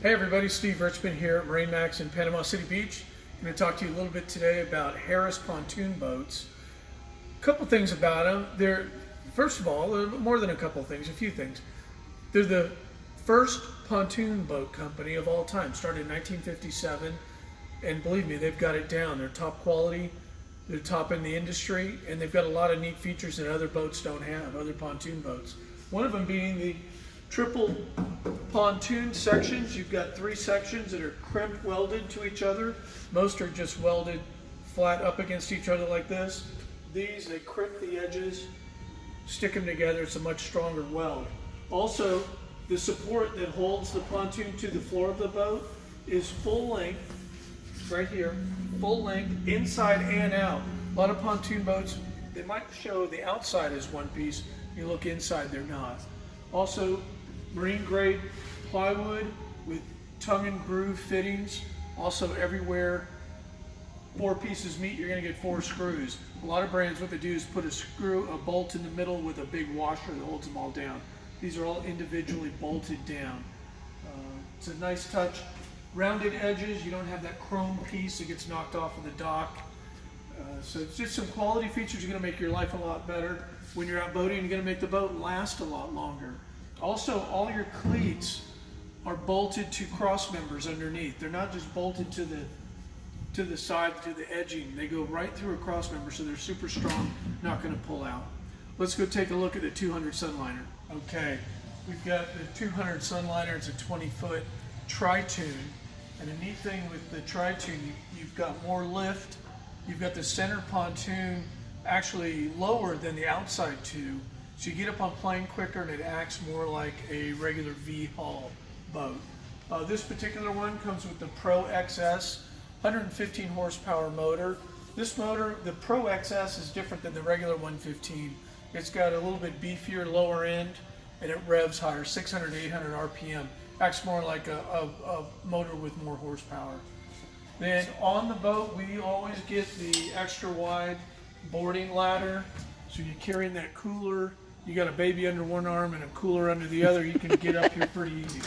Hey everybody, Steve Richmond here at MarineMax in Panama City Beach. I'm going to talk to you a little bit today about Harris pontoon boats. A couple things about them. They're, first of all, more than a couple things, a few things. They're the first pontoon boat company of all time, started in 1957, and believe me, they've got it down. They're top quality, they're top in the industry, and they've got a lot of neat features that other boats don't have, other pontoon boats. One of them being the triple pontoon sections. You've got 3 sections that are crimp welded to each other. Most are just welded flat up against each other like this. These, they crimp the edges, stick them together. It's a much stronger weld. Also, the support that holds the pontoon to the floor of the boat is full length, right here, full length, inside and out. A lot of pontoon boats, they might show the outside is one piece. You look inside, they're not. Also, marine grade plywood with tongue and groove fittings. Also everywhere 4 pieces meet, you're going to get 4 screws. A lot of brands, what they do is put a bolt in the middle with a big washer that holds them all down. These are all individually bolted down. It's a nice touch. Rounded edges, you don't have that chrome piece that gets knocked off of the dock. So it's just some quality features. You're going to make your life a lot better. When you're out boating, you're going to make the boat last a lot longer. Also, all your cleats are bolted to cross members underneath. They're not just bolted to the side, to the edging. They go right through a cross member, so they're super strong, not going to pull out. Let's go take a look at the 200 Sunliner. Okay, we've got the 200 Sunliner. It's a 20-foot tri-tune. And the neat thing with the tri-tune, you've got more lift. You've got the center pontoon actually lower than the outside two. So you get up on plane quicker and it acts more like a regular V-hull boat. This particular one comes with the Pro XS 115 horsepower motor. This motor, the Pro XS, is different than the regular 115. It's got a little bit beefier lower end and it revs higher, 600 to 800 RPM. Acts more like a motor with more horsepower. Then on the boat, we always get the extra wide boarding ladder. So you're carrying that cooler. You got a baby under one arm and a cooler under the other. You can get up here pretty easy.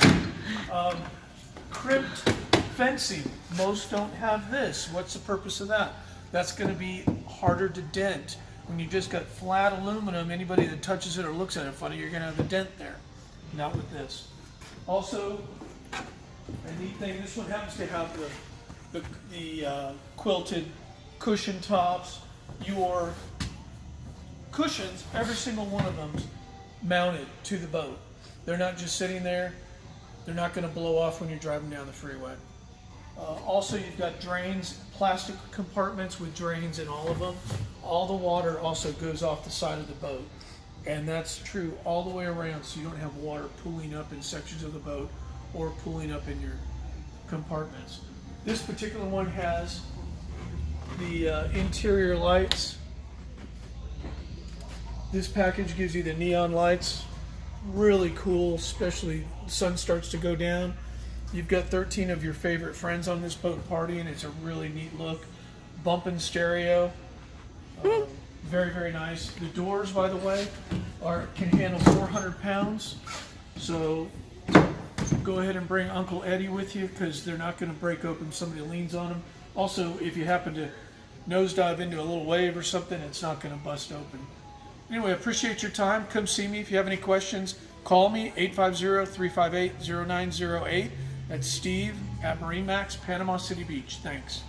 Crimped fencing. Most don't have this. What's the purpose of that? That's going to be harder to dent. When you just got flat aluminum, anybody that touches it or looks at it funny, you're going to have a dent there. Not with this. Also, a neat thing, this one happens to have the quilted cushion tops. Your cushions, every single one of them, mounted to the boat. They're not just sitting there. They're not going to blow off when you're driving down the freeway. Also, you've got drains, plastic compartments with drains in all of them. All the water also goes off the side of the boat. And that's true all the way around, so you don't have water pooling up in sections of the boat or pooling up in your compartments. This particular one has the interior lights. This package gives you the neon lights. Really cool, especially the sun starts to go down. You've got 13 of your favorite friends on this boat partying. It's a really neat look. Bumping stereo. Very, very nice. The doors, by the way, can handle 400 pounds. So go ahead and bring Uncle Eddie with you because they're not going to break open if somebody leans on them. Also, if you happen to nosedive into a little wave or something, it's not going to bust open. Anyway, I appreciate your time. Come see me. If you have any questions, call me, 850-358-0908. That's Steve at MarineMax, Panama City Beach. Thanks.